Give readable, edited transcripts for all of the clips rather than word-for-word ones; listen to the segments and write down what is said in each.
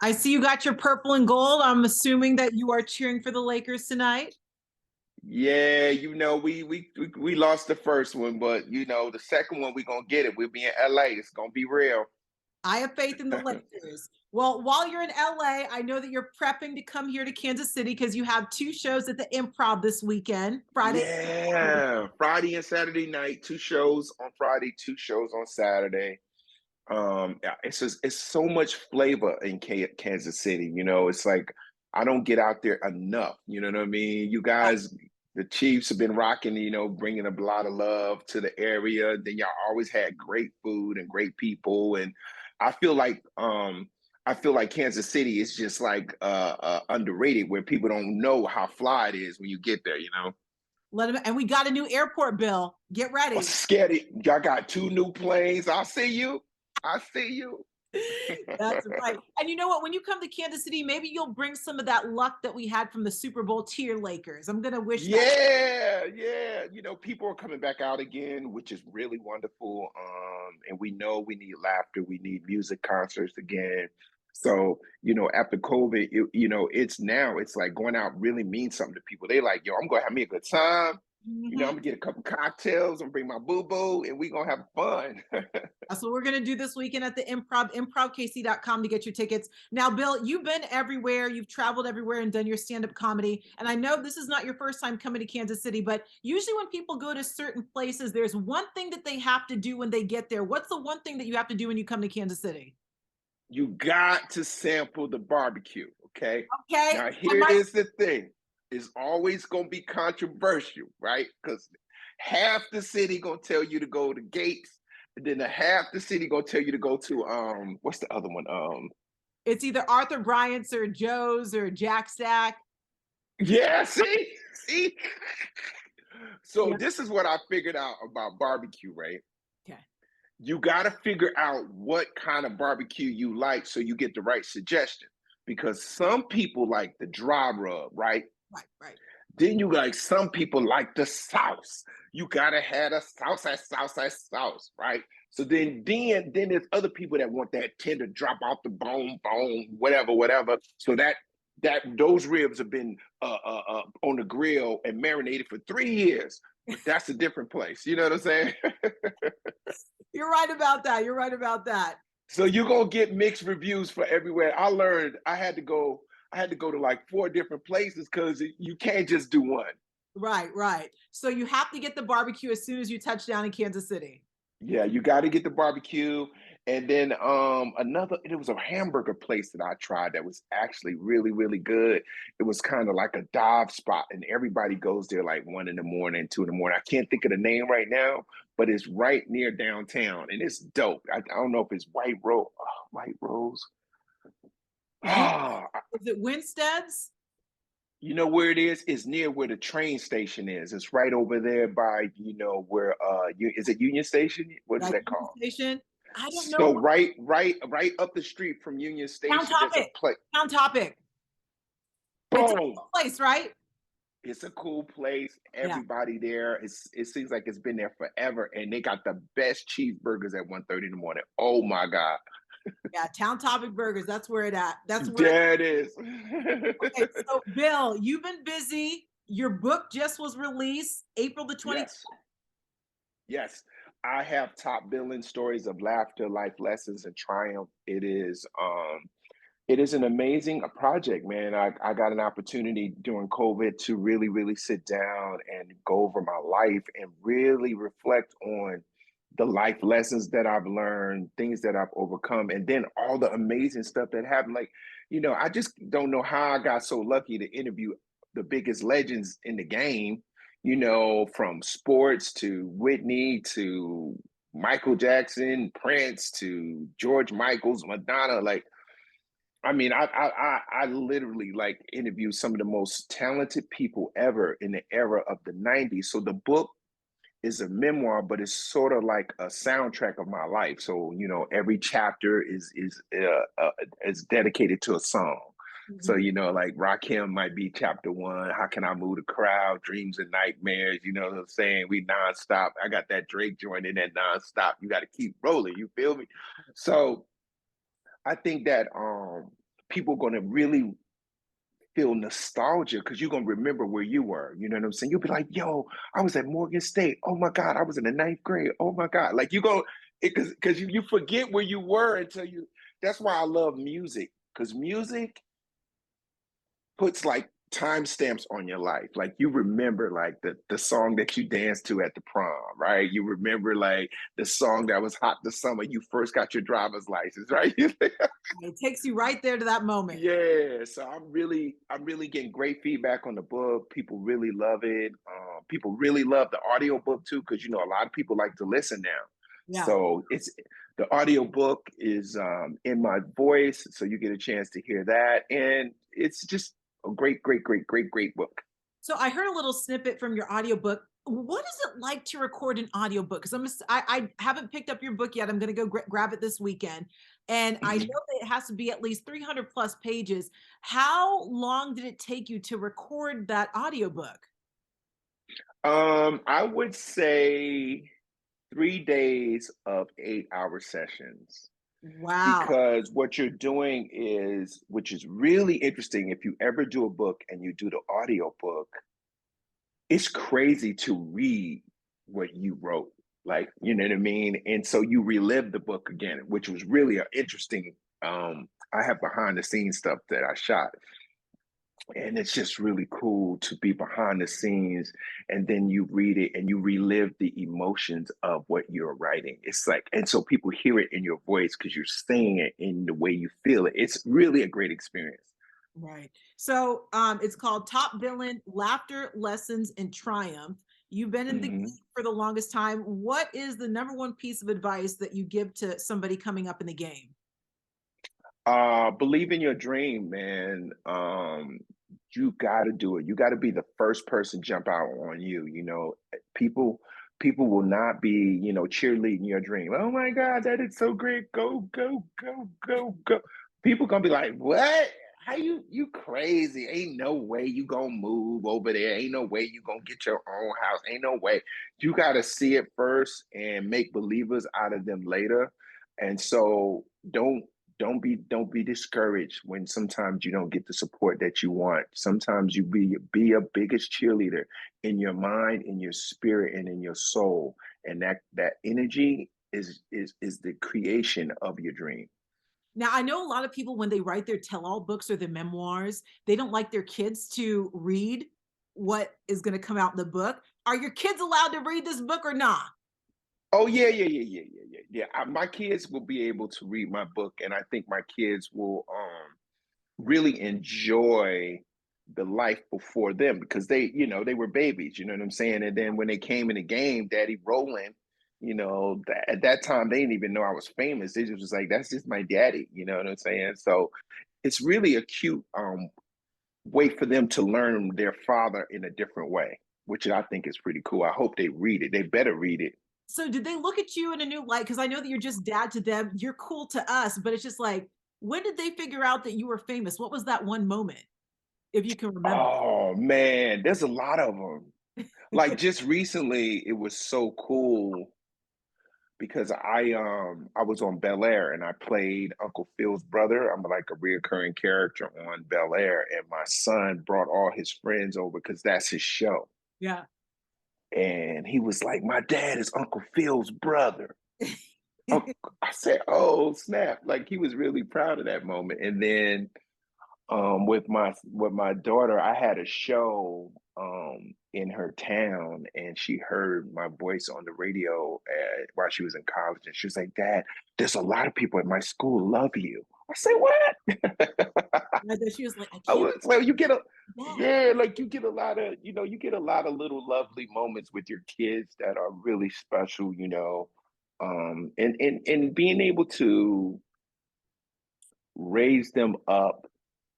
I see you got your purple and gold. I'm assuming that you are cheering for the Lakers tonight. Yeah, we lost the first one, but the second one we gonna get it. We'll be in LA. It's gonna be real. I have faith in the Lakers. Well, while you're in LA, I know that you're prepping to come here to Kansas City because you have two shows at the Improv this weekend, Friday. Yeah, Friday and Saturday night, two shows on Friday, two shows on Saturday. Yeah, it's so much flavor in Kansas City. It's like I don't get out there enough. You know what I mean? You guys, the Chiefs have been rocking. Bringing a lot of love to the area. Then y'all always had great food and great people, and I feel like Kansas City is just like underrated, where people don't know how fly it is when you get there. Let him, and we got a new airport, Bill. Get I'm ready. scared. Y'all got two new planes. I see you. I see you. That's right. And you know what? When you come to Kansas City, maybe you'll bring some of that luck that we had from the Super Bowl to your Lakers. I'm going to wish that. Yeah, yeah. People are coming back out again, which is really wonderful. And we know we need laughter, we need music concerts again. So, after COVID, it's like going out really means something to people. They like, yo, I'm gonna have me a good time. I'm Mhm. gonna get a couple cocktails and bring my boo-boo, and we gonna have fun. That's what we're going to do this weekend at the Improv, improvkc.com to get your tickets. Now, Bill, you've been everywhere. You've traveled everywhere and done your stand-up comedy. And I know this is not your first time coming to Kansas City, but usually when people go to certain places, there's one thing that they have to do when they get there. What's the one thing that you have to do when you come to Kansas City? You got to sample the barbecue, okay? Okay. Now, I might here's the thing. It's always going to be controversial, right? Because half the city going to tell you to go to Gates, and then the half the city going to tell you to go to, what's the other one? It's either Arthur Bryant's or Joe's or Jack Stack. Yeah, see? So Yeah. this is what I figured out about barbecue, right? Okay. You got to figure out what kind of barbecue you like so you get the right suggestion. Because some people like the dry rub, right? Right, right. Then you like some people like the sauce. You gotta have a sauce, right? So then there's other people that want that tender drop off the bone, whatever. So that those ribs have been on the grill and marinated for 3 years. But that's a different place. You know what I'm saying? You're right about that. You're right about that. So you're gonna get mixed reviews for everywhere. I learned I had to go to like 4 different places because you can't just do one. Right, right. So you have to get the barbecue as soon as you touch down in Kansas City. Yeah, you got to get the barbecue. And then it was a hamburger place that I tried that was actually really, really good. It was kind of like a dive spot, and everybody goes there like 1 in the morning, 2 in the morning. I can't think of the name right now, but it's right near downtown and it's dope. I don't know if it's White Rose. Win- Ah, is it Winstead's? you know where it is? It's near where the train station is. It's right over there by, where is it Union Station? What is That that Union called? Station? I don't know. So right up the street from Union Town Station, there's a Topic. place. Town Topic. It's a Boom! cool place, right? It's a cool place. Yeah. Everybody there. It seems like it's been there forever, and they got the best cheeseburgers at 1:30 in the morning. Oh my God. Yeah. Town Topic Burgers. That's where it at. That's where. There it is. Okay. So, Bill, you've been busy. Your book just was released April the 20th. Yes. Yes. I have top billing stories of laughter, life lessons, and triumph. It is an amazing project, man. I got an opportunity during COVID to really, really sit down and go over my life and really reflect on the life lessons that I've learned, things that I've overcome, and then all the amazing stuff that happened. Like, I just don't know how I got so lucky to interview the biggest legends in the game, from sports to Whitney to Michael Jackson, Prince to George Michaels, Madonna. Like, I mean, I literally like interview some of the most talented people ever in the era of the '90s. So the book is a memoir, but it's sort of like a soundtrack of my life. So every chapter is dedicated to a song. So Mhm. like Rakim might be chapter one. How can I move the crowd? Dreams and nightmares. You know what I'm saying? We nonstop. I got that Drake joint in that nonstop. You got to keep rolling. You feel me? So I think that people are going to really feel nostalgia because you're gonna remember where you were. You know what I'm saying? You'll be like, yo, I was at Morgan State. Oh my God, I was in the ninth grade. Oh my God. Like you go because you forget where you were until you that's why I love music. Because music puts like timestamps on your life. Like you remember like the song that you danced to at the prom, right? You remember like the song that was hot the summer you first got your driver's license, right? It takes you right there to that moment. Yeah, so I'm really getting great feedback on the book. People really love it. People really love the audio book too, because you know a lot of people like to listen now. Yeah. So it's the audio book is in my voice, so you get a chance to hear that, and it's just a great book. So I heard a little snippet from your audiobook. What is it like to record an audiobook? Because I haven't picked up your book yet. I'm going to go grab it this weekend. And I know Mhm. that it has to be at least 300 plus pages. How long did it take you to record that audiobook? I would say 3 days of 8 hour sessions. Wow. Because what you're doing is, which is really interesting, if you ever do a book and you do the audio book, it's crazy to read what you wrote. Like, you know what I mean? And so you relive the book again, which was really an interesting. I have behind the scenes stuff that I shot, and it's just really cool to be behind the scenes and then you read it and you relive the emotions of what you're writing. It's like, and so people hear it in your voice because you're saying it in the way you feel it. It's really a great experience. Right. So it's called Top Villain Laughter, Lessons, and Triumph. You've been in the game Mhm. for the longest time. What is the number one piece of advice that you give to somebody coming up in the game? Believe in your dream, man. You got to do it. You got to be the first person jump out on you. You know, people will not be, you know, cheerleading your dream. Oh my God, that is so great. Go. People gonna be like, what? How you crazy? Ain't no way you gonna move over there. Ain't no way you gonna get your own house. Ain't no way. You gotta see it first and make believers out of them later. And so don't be discouraged when sometimes you don't get the support that you want. Sometimes you be a biggest cheerleader in your mind, in your spirit, and in your soul. And that energy is the creation of your dream. Now, I know a lot of people, when they write their tell all books or their memoirs, they don't like their kids to read what is going to come out in the book. Are your kids allowed to read this book or not? Oh yeah. My kids will be able to read my book, and I think my kids will really enjoy the life before them because they, you know, they were babies, you know what I'm saying? And then when they came in the game, Daddy Rolling, you know, at that time they didn't even know I was famous. They just was like, that's just my daddy, you know what I'm saying? So it's really a cute way for them to learn their father in a different way, which I think is pretty cool. I hope they read it. They better read it. So, did they look at you in a new light? Because I know that you're just dad to them. You're cool to us, but it's just like, when did they figure out that you were famous? What was that one moment, if you can remember? Oh man, there's a lot of them. Like just recently, it was so cool because I was on Bel Air and I played Uncle Phil's brother. I'm like a reoccurring character on Bel Air, and my son brought all his friends over because that's his show. Yeah. And he was like, "My dad is Uncle Phil's brother." Unc- I said, "Oh snap!" Like he was really proud of that moment. And then with my daughter, I had a show in her town, and she heard my voice on the radio while she was in college, and she was like, "Dad, there's a lot of people at my school love you." I said, "What?" And then she was like, I I can't was like, "You get a do that. yeah, like you get a lot of you get a lot of little lovely moments with your kids that are really special, you know." And being able to raise them up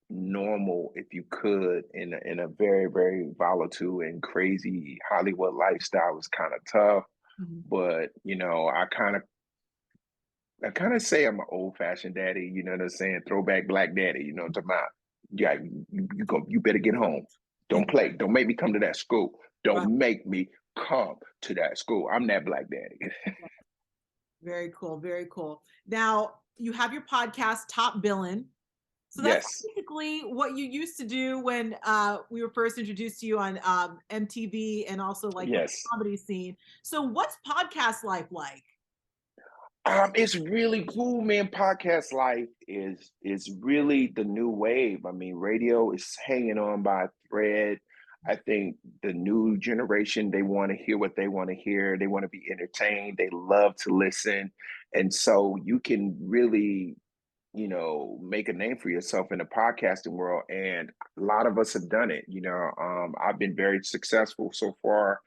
normal if you could in a very volatile and crazy Hollywood lifestyle is kind of tough. Mhm. But you know, I kind of say I'm an old fashioned daddy. You know what I'm saying? Throwback black daddy. You know what I'm talking about? Yeah, you better get home. Don't play. Don't make me come to that school. Right. Don't make me come to that school. I'm that black daddy. Very cool. Very cool. Now, you have your podcast, Top Billin. So that's Yes, basically what you used to do when we were first introduced to you on MTV and also like the yes. comedy scene. So what's podcast life like? It's really cool, man. Podcast life is really the new wave. I mean, radio is hanging on by a thread. I think the new generation, they want to hear what they want to hear. They want to be entertained. They love to listen. And so you can really, make a name for yourself in the podcasting world. And a lot of us have done it. I've been very successful so far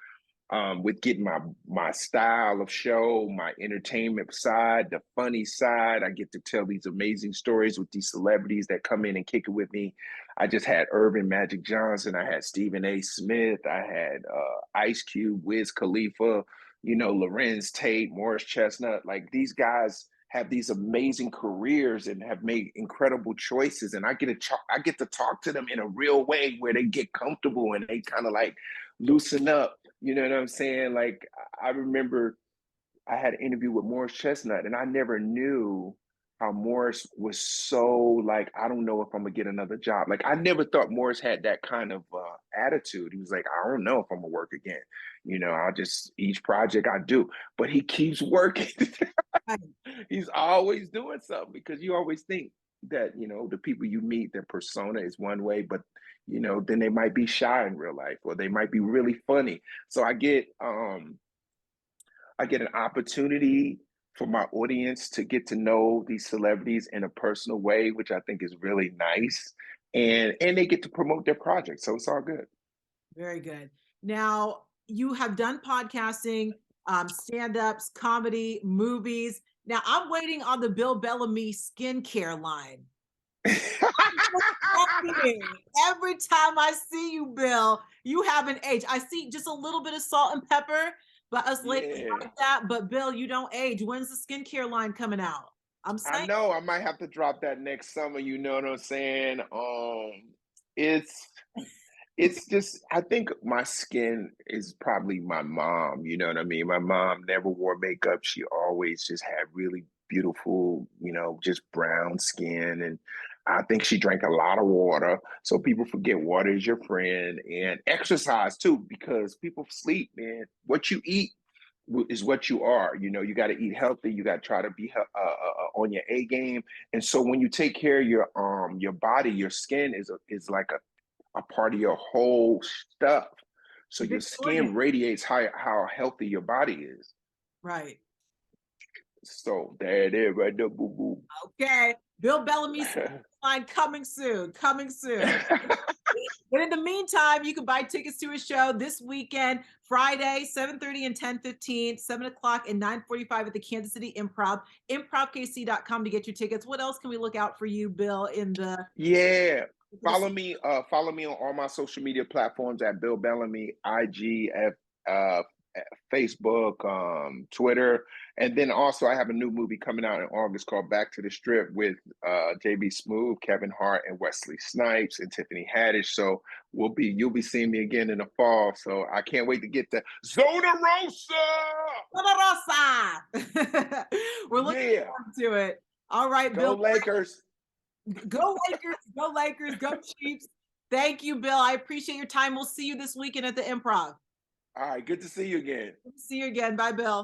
with getting my style of show, my entertainment side, the funny side. I get to tell these amazing stories with these celebrities that come in and kick it with me. I just had Irvin Magic Johnson. I had Stephen A. Smith. I had Ice Cube, Wiz Khalifa, Lorenz Tate, Morris Chestnut. Like these guys have these amazing careers and have made incredible choices. And I get to talk to them in a real way where they get comfortable and they kind of like loosen up. You know what I'm saying? Like I remember I had an interview with Morris Chestnut, and I never knew how Morris was so like, I don't know if I'm gonna get another job. Like I never thought Morris had that kind of attitude. He was like, I don't know if I'm gonna work again. I'll just each project I do, but he keeps working. Right. He's always doing something because you always think that the people you meet, their persona is one way, but then they might be shy in real life or they might be really funny. So I get an opportunity for my audience to get to know these celebrities in a personal way, which I think is really nice. And they get to promote their projects. So it's all good. Very good. Now, you have done podcasting, stand-ups, comedy, movies. Now, I'm waiting on the Bill Bellamy skincare line. Every time I see you, Bill, you haven't aged. I see just a little bit of salt and pepper, but us ladies Yeah. like that. But Bill, you don't age. When's the skincare line coming out? I'm I saying. know I might have to drop that next summer, you know what I'm saying? It's it's just I think my skin is probably my mom, you know what I mean? My mom never wore makeup. She always just had really beautiful, just brown skin. And I think she drank a lot of water. So people forget water is your friend and exercise too, because people sleep, man. What you eat is what you are. You got to eat healthy. You got to try to be on your A game. And so when you take care of your body, your skin is like a part of your whole stuff. So Big your skin organ. radiates how healthy your body is. Right. So there it is, right there, boo boo. Okay. Bill Bellamy line coming soon. Coming soon. But in the meantime, you can buy tickets to his show this weekend, Friday, 7:30 and 10:15, 7 o'clock and 9:45 at the Kansas City Improv, improvkc.com to get your tickets. What else can we look out for you, Bill, in the Yeah. for the Follow me on all my social media platforms at Bill Bellamy, IG, uh, Facebook, Twitter. And then also I have a new movie coming out in August called Back to the Strip with JB Smoove, Kevin Hart, and Wesley Snipes and Tiffany Haddish. So you'll be seeing me again in the fall. So I can't wait to get the Zona Rosa. Rosa? We're looking Yeah. forward to it. All right, Go Bill. Lakers. Go Lakers, go Lakers, go Chiefs. Thank you, Bill. I appreciate your time. We'll see you this weekend at the Improv. All right, good to see you again. See you again. Bye, Bill.